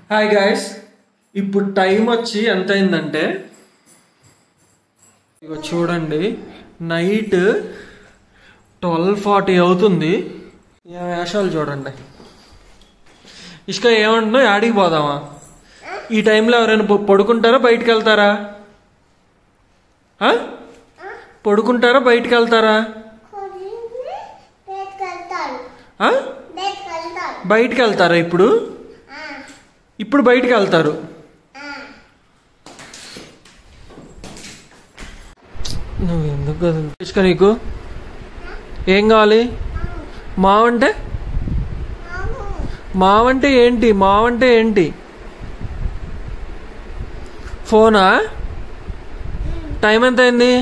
Hi guys, ఇప్పుడు time వచ్చి ఎంత అయిందంటే ఇక చూడండి, నైట్ 12:40 అవుతుంది. వేషాలు చూడండి. ఇసుక ఏమంటున్నా, యాడికి పోదామా? ఈ టైంలో ఎవరైనా పడుకుంటారా బయటికి వెళ్తారా? పడుకుంటారా బయటికి వెళ్తారా? బయటికి వెళ్తారా? ఇప్పుడు బయటికి వెళ్తారు. నువ్వు ఎందుకు కదులు ఇసుక? నీకు ఏం కావాలి? మావంటే ఏంటి? మావంటే ఏంటి? ఫోనా? టైం ఎంత అయింది?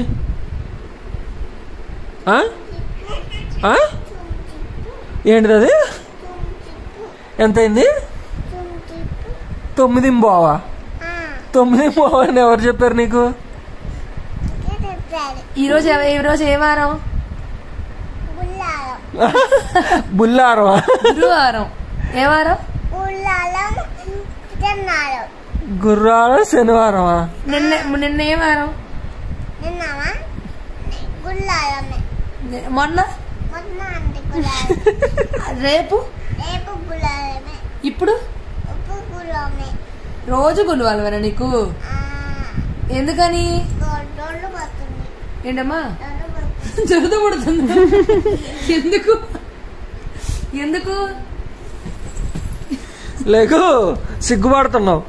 ఏంటిది అది? ఎంత అయింది? 9:15. 9:15 అని ఎవరు చెప్పారు నీకు? ఈరోజు ఏ వారం? బుల్లారం. గురువారం. ఏ వారం? గురువారం. శనివారమా? నిన్న ఏ వారం? మొన్న రేపు ఇప్పుడు రోజు గురువారమేనా నీకు? ఎందుకని? ఏంటమ్మా జరుగుతూ పడుతుంది? ఎందుకు లేకు సిగ్గుపడుతున్నావు.